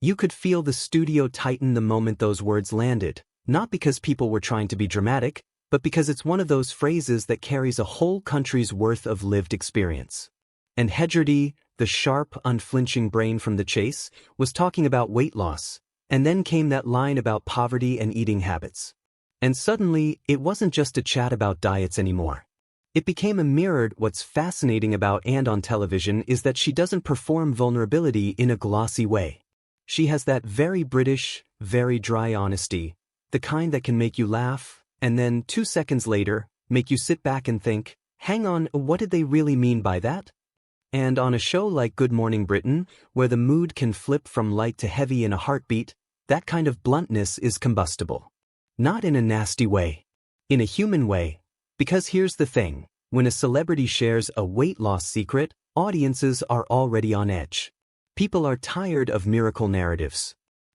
You could feel the studio tighten the moment those words landed, not because people were trying to be dramatic, but because it's one of those phrases that carries a whole country's worth of lived experience. And Hegerty, the sharp, unflinching brain from The Chase, was talking about weight loss, and then came that line about poverty and eating habits. And suddenly, it wasn't just a chat about diets anymore. It became a mirrored. What's fascinating about And on television is that she doesn't perform vulnerability in a glossy way. She has that very British, very dry honesty, the kind that can make you laugh, and then 2 seconds later, make you sit back and think, hang on, what did they really mean by that? And on a show like Good Morning Britain, where the mood can flip from light to heavy in a heartbeat, that kind of bluntness is combustible. Not in a nasty way. In a human way. Because here's the thing, when a celebrity shares a weight loss secret, audiences are already on edge. People are tired of miracle narratives.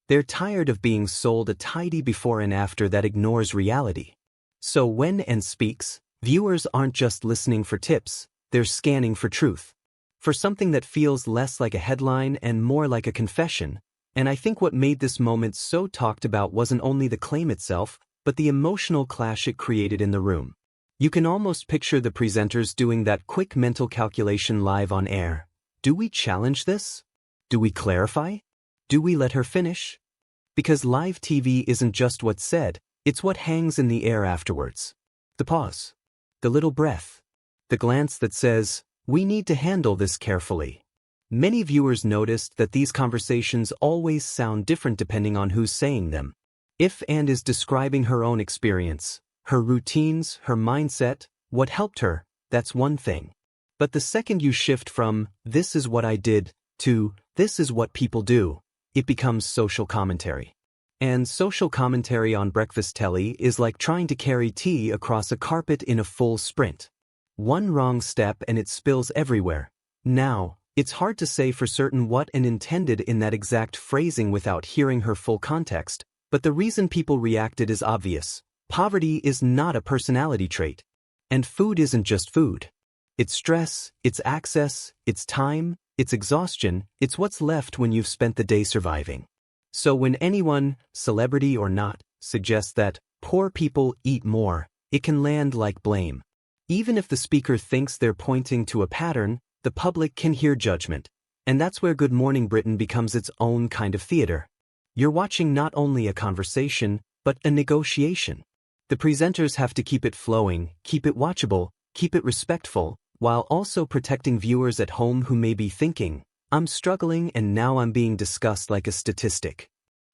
They're tired of being sold a tidy before and after that ignores reality. So when And speaks, viewers aren't just listening for tips, they're scanning for truth. For something that feels less like a headline and more like a confession. And I think what made this moment so talked about wasn't only the claim itself, but the emotional clash it created in the room. You can almost picture the presenters doing that quick mental calculation live on air. Do we challenge this? Do we clarify? Do we let her finish? Because live TV isn't just what's said, it's what hangs in the air afterwards. The pause. The little breath. The glance that says, we need to handle this carefully. Many viewers noticed that these conversations always sound different depending on who's saying them. If And is describing her own experience, her routines, her mindset, what helped her, that's one thing. But the second you shift from, this is what I did, to, this is what people do, it becomes social commentary. And social commentary on breakfast telly is like trying to carry tea across a carpet in a full sprint. One wrong step and it spills everywhere. Now, it's hard to say for certain what And intended in that exact phrasing without hearing her full context, but the reason people reacted is obvious. Poverty is not a personality trait. And food isn't just food. It's stress, it's access, it's time, it's exhaustion, it's what's left when you've spent the day surviving. So when anyone, celebrity or not, suggests that poor people eat more, it can land like blame. Even if the speaker thinks they're pointing to a pattern, the public can hear judgment. And that's where Good Morning Britain becomes its own kind of theater. You're watching not only a conversation, but a negotiation. The presenters have to keep it flowing, keep it watchable, keep it respectful, while also protecting viewers at home who may be thinking, I'm struggling and now I'm being discussed like a statistic.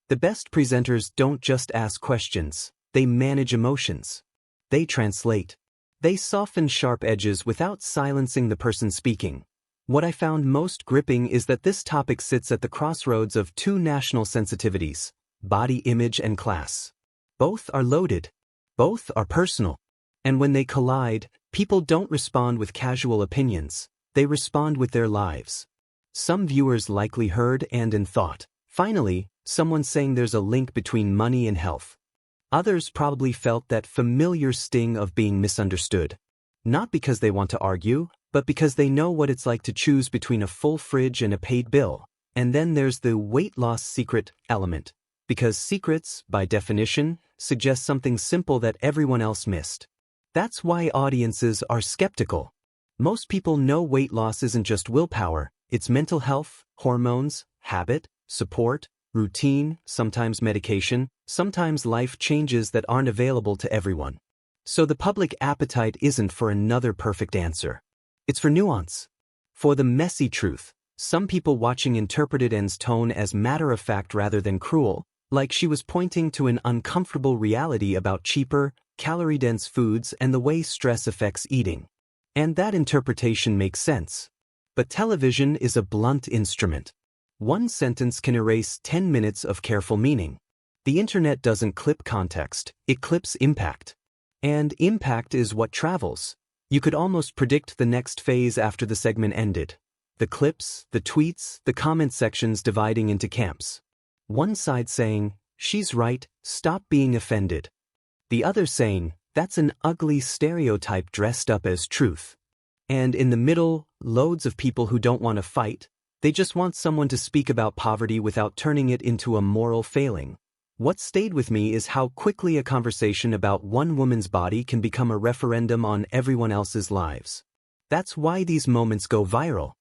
The best presenters don't just ask questions, they manage emotions. They translate. They soften sharp edges without silencing the person speaking. What I found most gripping is that this topic sits at the crossroads of two national sensitivities, body image and class. Both are loaded. Both are personal. And when they collide, people don't respond with casual opinions, they respond with their lives. Some viewers likely heard and thought, finally, someone saying there's a link between money and health. Others probably felt that familiar sting of being misunderstood. Not because they want to argue, but because they know what it's like to choose between a full fridge and a paid bill. And then there's the weight loss secret element. Because secrets, by definition, suggest something simple that everyone else missed. That's why audiences are skeptical. Most people know weight loss isn't just willpower, it's mental health, hormones, habit, support, routine, sometimes medication, sometimes life changes that aren't available to everyone. So the public appetite isn't for another perfect answer. It's for nuance. For the messy truth. Some people watching interpreted Anne's tone as matter-of-fact rather than cruel, like she was pointing to an uncomfortable reality about cheaper, calorie-dense foods and the way stress affects eating. And that interpretation makes sense. But television is a blunt instrument. One sentence can erase 10 minutes of careful meaning. The internet doesn't clip context, it clips impact. And impact is what travels. You could almost predict the next phase after the segment ended. The clips, the tweets, the comment sections dividing into camps. One side saying, she's right, stop being offended. The other saying, that's an ugly stereotype dressed up as truth. And in the middle, loads of people who don't want to fight, They just want someone to speak about poverty without turning it into a moral failing. What stayed with me is how quickly a conversation about one woman's body can become a referendum on everyone else's lives. That's why these moments go viral.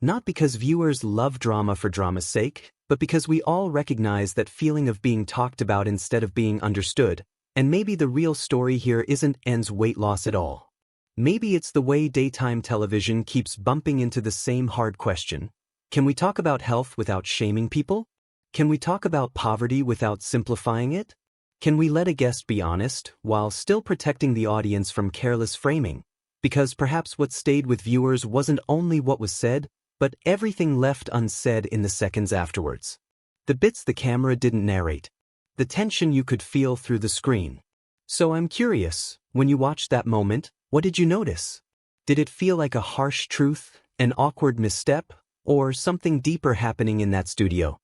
Not because viewers love drama for drama's sake, but because we all recognize that feeling of being talked about instead of being understood, and maybe the real story here isn't N's weight loss at all. Maybe it's the way daytime television keeps bumping into the same hard question. Can we talk about health without shaming people? Can we talk about poverty without simplifying it? Can we let a guest be honest, while still protecting the audience from careless framing? Because perhaps what stayed with viewers wasn't only what was said, but everything left unsaid in the seconds afterwards. The bits the camera didn't narrate. The tension you could feel through the screen. So I'm curious, when you watched that moment, what did you notice? Did it feel like a harsh truth, an awkward misstep, or something deeper happening in that studio?